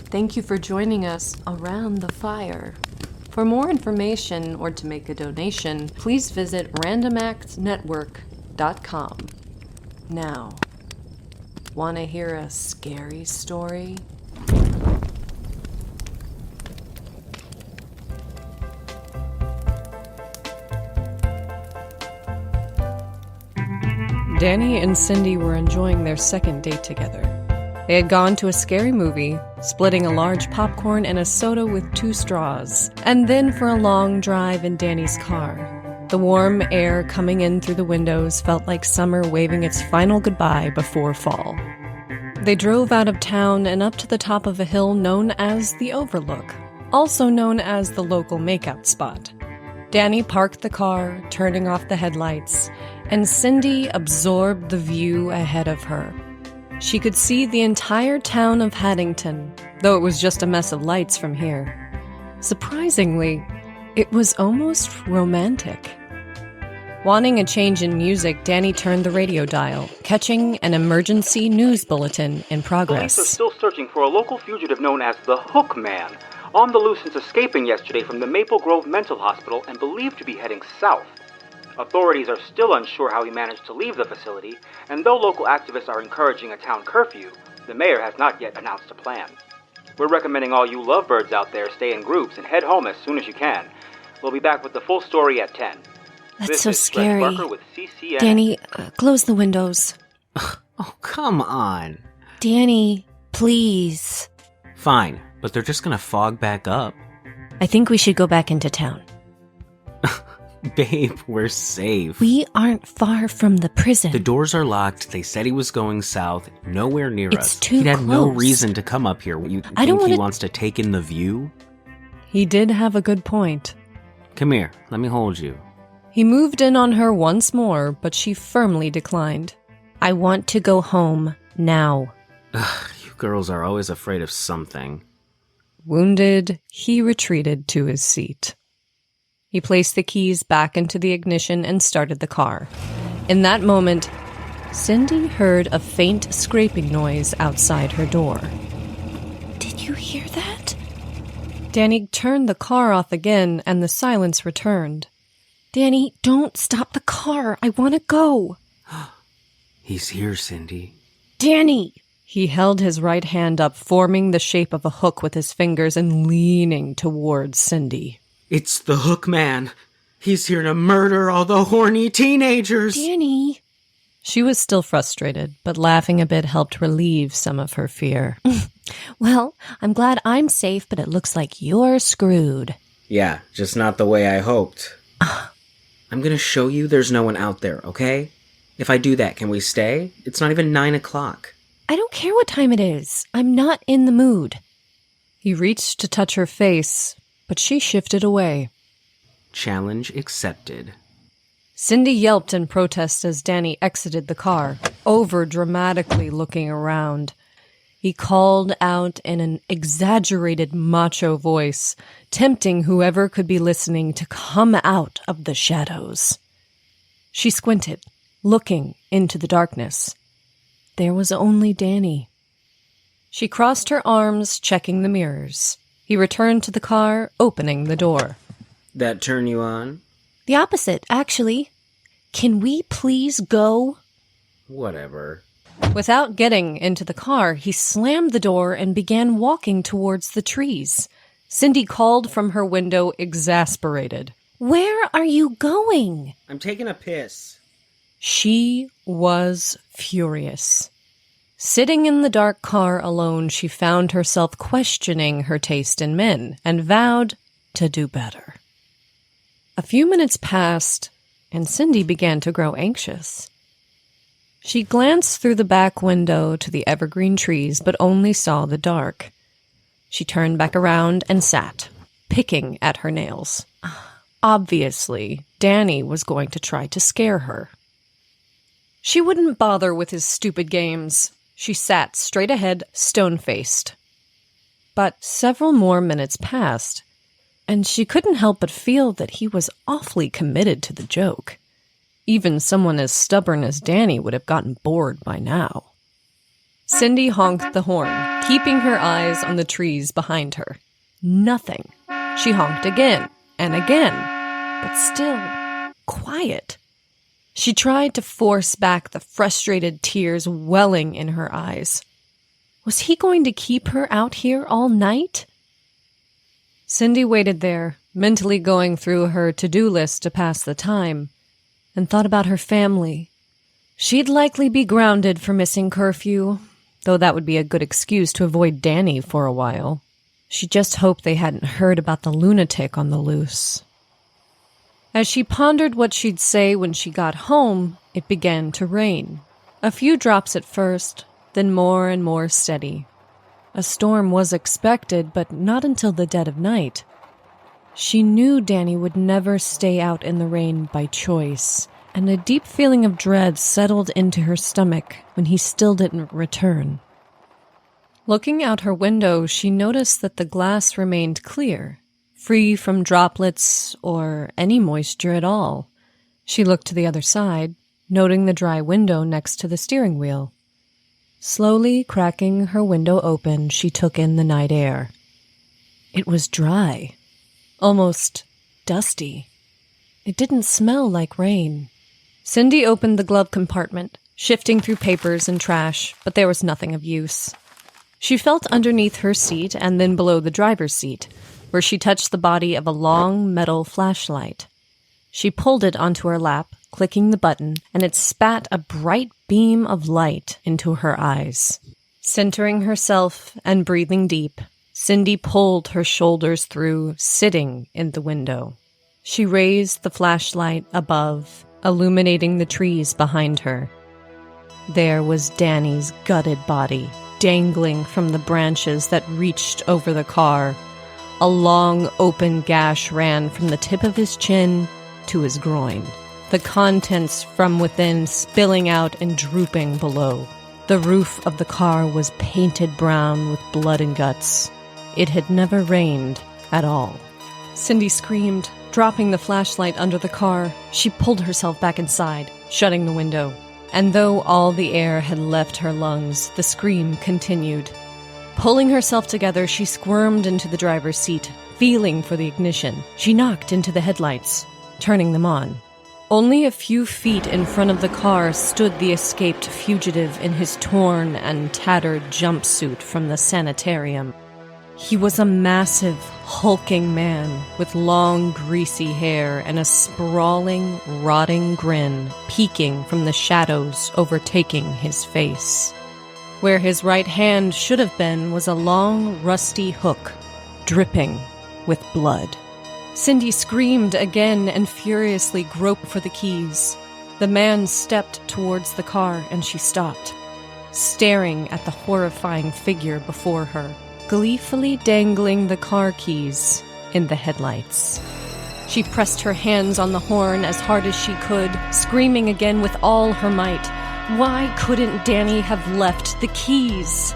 Thank you for joining us around the fire. For more information or to make a donation, please visit randomactsnetwork.com. Now, want to hear a scary story? Danny and Cindy were enjoying their second date together. They had gone to a scary movie, splitting a large popcorn and a soda with 2 straws, and then for a long drive in Danny's car. The warm air coming in through the windows felt like summer waving its final goodbye before fall. They drove out of town and up to the top of a hill known as the Overlook, also known as the local makeout spot. Danny parked the car, turning off the headlights, and Cindy absorbed the view ahead of her. She could see the entire town of Haddington, though it was just a mess of lights from here. Surprisingly, it was almost romantic. Wanting a change in music, Danny turned the radio dial, catching an emergency news bulletin in progress. Police are still searching for a local fugitive known as the Hook Man, on the loose since escaping yesterday from the Maple Grove Mental Hospital and believed to be heading south. Authorities are still unsure how he managed to leave the facility, and though local activists are encouraging a town curfew, the mayor has not yet announced a plan. We're recommending all you lovebirds out there stay in groups and head home as soon as you can. We'll be back with the full story at 10. That's so scary. Danny, close the windows. Oh, come on. Danny, please. Fine, but they're just gonna fog back up. I think we should go back into town. Babe, we're safe. We aren't far from the prison. The doors are locked. They said he was going south, nowhere near It's us. too He'd had no close. reason to come up here. You I don't think he wanna- wants to take in the view? He did have a good point. Come here, let me hold you. He moved in on her once more, but she firmly declined. I want to go home now. Ugh, you girls are always afraid of something. Wounded, he retreated to his seat. He placed the keys back into the ignition and started the car. In that moment, Cindy heard a faint scraping noise outside her door. Did you hear that? Danny turned the car off again, and the silence returned. Danny, don't stop the car. I want to go. He's here, Cindy. Danny! He held his right hand up, forming the shape of a hook with his fingers and leaning towards Cindy. It's the Hook Man. He's here to murder all the horny teenagers. Danny! She was still frustrated, but laughing a bit helped relieve some of her fear. Well, I'm glad I'm safe, but it looks like you're screwed. Yeah, just not the way I hoped. I'm gonna show you there's no one out there, okay? If I do that, can we stay? It's not even 9 o'clock. I don't care what time it is. I'm not in the mood. He reached to touch her face, but she shifted away. Challenge accepted. Cindy yelped in protest as Danny exited the car, over-dramatically looking around. He called out in an exaggerated macho voice, tempting whoever could be listening to come out of the shadows. She squinted, looking into the darkness. There was only Danny. She crossed her arms, checking the mirrors. He returned to the car, opening the door. That turn you on? The opposite, actually. Can we please go? Whatever. Without getting into the car, he slammed the door and began walking towards the trees. Cindy called from her window, exasperated. Where are you going? I'm taking a piss. She was furious. Sitting in the dark car alone, she found herself questioning her taste in men and vowed to do better. A few minutes passed, and Cindy began to grow anxious. She glanced through the back window to the evergreen trees, but only saw the dark. She turned back around and sat, picking at her nails. Obviously, Danny was going to try to scare her. She wouldn't bother with his stupid games. She sat straight ahead, stone-faced. But several more minutes passed, and she couldn't help but feel that he was awfully committed to the joke. Even someone as stubborn as Danny would have gotten bored by now. Cindy honked the horn, keeping her eyes on the trees behind her. Nothing. She honked again and again, but still quiet. She tried to force back the frustrated tears welling in her eyes. Was he going to keep her out here all night? Cindy waited there, mentally going through her to-do list to pass the time, and thought about her family. She'd likely be grounded for missing curfew, though that would be a good excuse to avoid Danny for a while. She just hoped they hadn't heard about the lunatic on the loose. As she pondered what she'd say when she got home, it began to rain. A few drops at first, then more and more steady. A storm was expected, but not until the dead of night. She knew Danny would never stay out in the rain by choice, and a deep feeling of dread settled into her stomach when he still didn't return. Looking out her window, she noticed that the glass remained clear, free from droplets or any moisture at all. She looked to the other side, noting the dry window next to the steering wheel. Slowly cracking her window open, she took in the night air. It was dry, almost dusty. It didn't smell like rain. Cindy opened the glove compartment, shifting through papers and trash, but there was nothing of use. She felt underneath her seat and then below the driver's seat, where she touched the body of a long metal flashlight. She pulled it onto her lap, clicking the button, and it spat a bright beam of light into her eyes. Centering herself and breathing deep, Cindy pulled her shoulders through, sitting in the window. She raised the flashlight above, illuminating the trees behind her. There was Danny's gutted body, dangling from the branches that reached over the car. A long, open gash ran from the tip of his chin to his groin, the contents from within spilling out and drooping below. The roof of the car was painted brown with blood and guts. It had never rained at all. Cindy screamed, dropping the flashlight under the car. She pulled herself back inside, shutting the window. And though all the air had left her lungs, the scream continued. Pulling herself together, she squirmed into the driver's seat, feeling for the ignition. She knocked into the headlights, turning them on. Only a few feet in front of the car stood the escaped fugitive in his torn and tattered jumpsuit from the sanitarium. He was a massive, hulking man with long, greasy hair and a sprawling, rotting grin peeking from the shadows overtaking his face. Where his right hand should have been was a long, rusty hook, dripping with blood. Cindy screamed again and furiously groped for the keys. The man stepped towards the car and she stopped, staring at the horrifying figure before her, gleefully dangling the car keys in the headlights. She pressed her hands on the horn as hard as she could, screaming again with all her might. Why couldn't Danny have left the keys?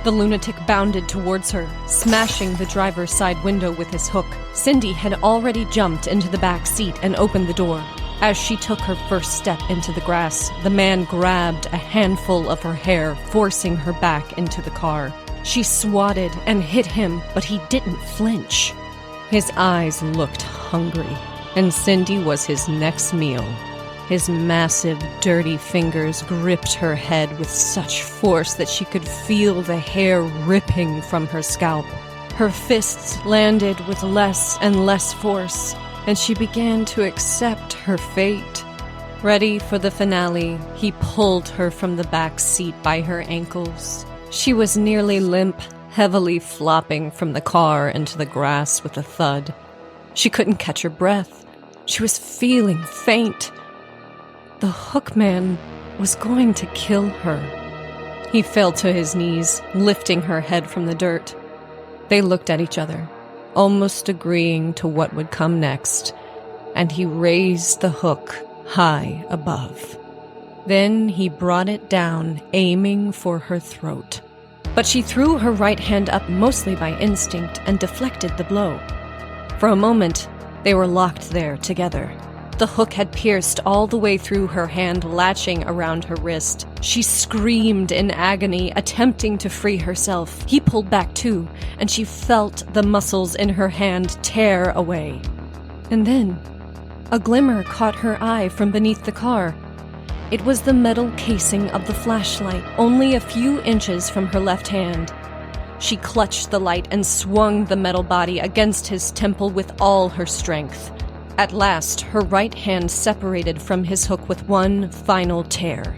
The lunatic bounded towards her, smashing the driver's side window with his hook. Cindy had already jumped into the back seat and opened the door. As she took her first step into the grass, the man grabbed a handful of her hair, forcing her back into the car. She swatted and hit him, but he didn't flinch. His eyes looked hungry, and Cindy was his next meal. His massive, dirty fingers gripped her head with such force that she could feel the hair ripping from her scalp. Her fists landed with less and less force, and she began to accept her fate. Ready for the finale, he pulled her from the back seat by her ankles. She was nearly limp, heavily flopping from the car into the grass with a thud. She couldn't catch her breath. She was feeling faint. The hookman was going to kill her. He fell to his knees, lifting her head from the dirt. They looked at each other, almost agreeing to what would come next, and he raised the hook high above. Then he brought it down, aiming for her throat. But she threw her right hand up mostly by instinct and deflected the blow. For a moment, they were locked there together. The hook had pierced all the way through her hand, latching around her wrist. She screamed in agony, attempting to free herself. He pulled back too, and she felt the muscles in her hand tear away. And then, a glimmer caught her eye from beneath the car. It was the metal casing of the flashlight, only a few inches from her left hand. She clutched the light and swung the metal body against his temple with all her strength. At last, her right hand separated from his hook with one final tear.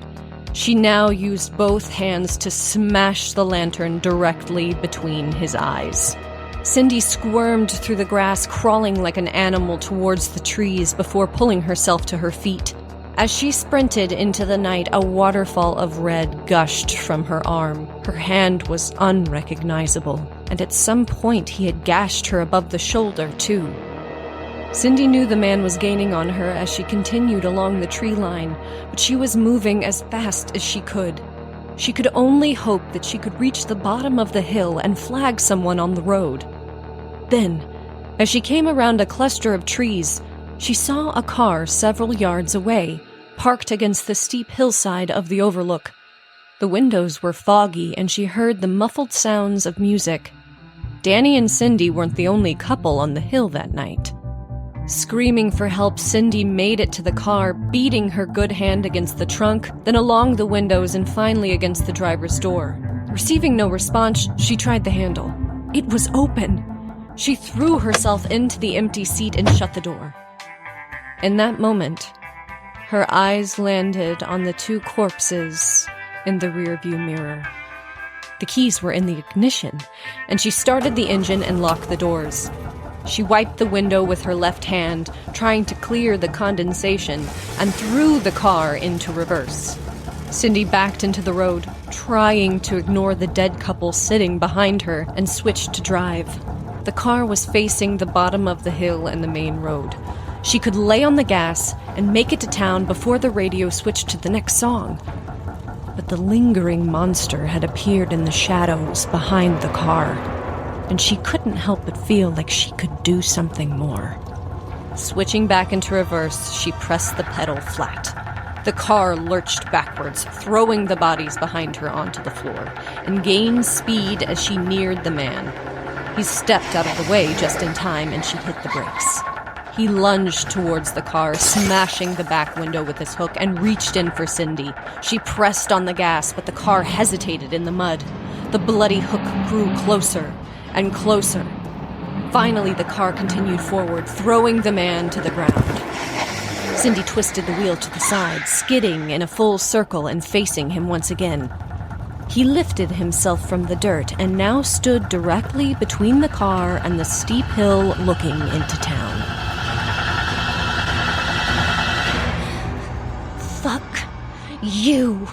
She now used both hands to smash the lantern directly between his eyes. Cindy squirmed through the grass, crawling like an animal towards the trees before pulling herself to her feet. As she sprinted into the night, a waterfall of red gushed from her arm. Her hand was unrecognizable, and at some point he had gashed her above the shoulder, too. Cindy knew the man was gaining on her as she continued along the tree line, but she was moving as fast as she could. She could only hope that she could reach the bottom of the hill and flag someone on the road. Then, as she came around a cluster of trees, she saw a car several yards away, parked against the steep hillside of the overlook. The windows were foggy, and she heard the muffled sounds of music. Danny and Cindy weren't the only couple on the hill that night. Screaming for help, Cindy made it to the car, beating her good hand against the trunk, then along the windows and finally against the driver's door. Receiving no response, she tried the handle. It was open. She threw herself into the empty seat and shut the door. In that moment, her eyes landed on the two corpses in the rearview mirror. The keys were in the ignition, and she started the engine and locked the doors. She wiped the window with her left hand, trying to clear the condensation, and threw the car into reverse. Cindy backed into the road, trying to ignore the dead couple sitting behind her, and switched to drive. The car was facing the bottom of the hill and the main road. She could lay on the gas and make it to town before the radio switched to the next song. But the lingering monster had appeared in the shadows behind the car, and she couldn't help but feel like she could do something more. Switching back into reverse, she pressed the pedal flat. The car lurched backwards, throwing the bodies behind her onto the floor, and gained speed as she neared the man. He stepped out of the way just in time, and she hit the brakes. He lunged towards the car, smashing the back window with his hook, and reached in for Cindy. She pressed on the gas, but the car hesitated in the mud. The bloody hook grew closer and closer. Finally, the car continued forward, throwing the man to the ground. Cindy twisted the wheel to the side, skidding in a full circle and facing him once again. He lifted himself from the dirt and now stood directly between the car and the steep hill looking into town. Fuck you.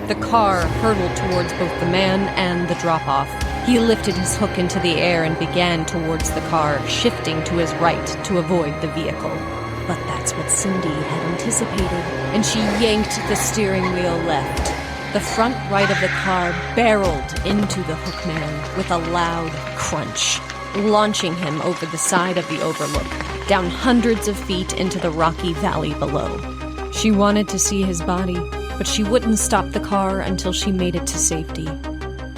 The car hurtled towards both the man and the drop-off. He lifted his hook into the air and began towards the car, shifting to his right to avoid the vehicle. But that's what Cindy had anticipated, and she yanked the steering wheel left. The front right of the car barreled into the hook man with a loud crunch, launching him over the side of the overlook, down hundreds of feet into the rocky valley below. She wanted to see his body, but she wouldn't stop the car until she made it to safety.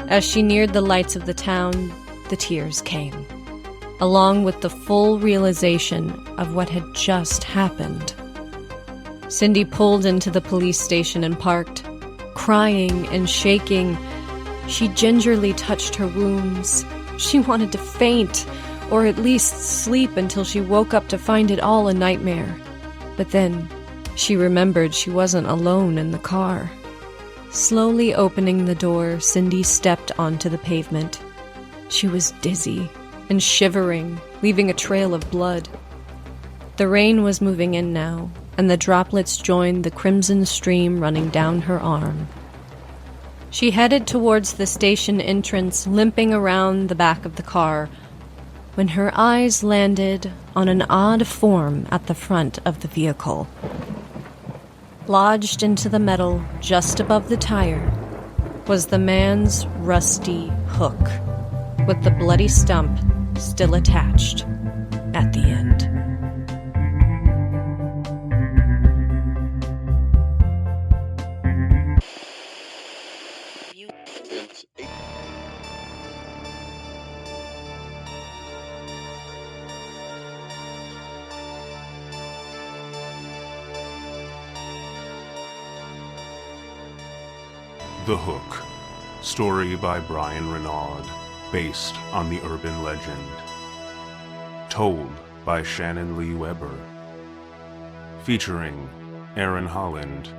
As she neared the lights of the town, the tears came, along with the full realization of what had just happened. Cindy pulled into the police station and parked. Crying and shaking, she gingerly touched her wounds. She wanted to faint, or at least sleep until she woke up to find it all a nightmare. But then she remembered she wasn't alone in the car. Slowly opening the door, Cindy stepped onto the pavement. She was dizzy and shivering, leaving a trail of blood. The rain was moving in now, and the droplets joined the crimson stream running down her arm. She headed towards the station entrance, limping around the back of the car, when her eyes landed on an odd form at the front of the vehicle. Lodged into the metal just above the tire was the man's rusty hook, with the bloody stump still attached at the end. The Hook, story by Bryan Renaud, based on the urban legend. Told by Shannon Leigh Webber. Featuring Aaron Holland,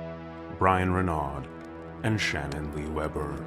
Bryan Renaud, and Shannon Leigh Webber.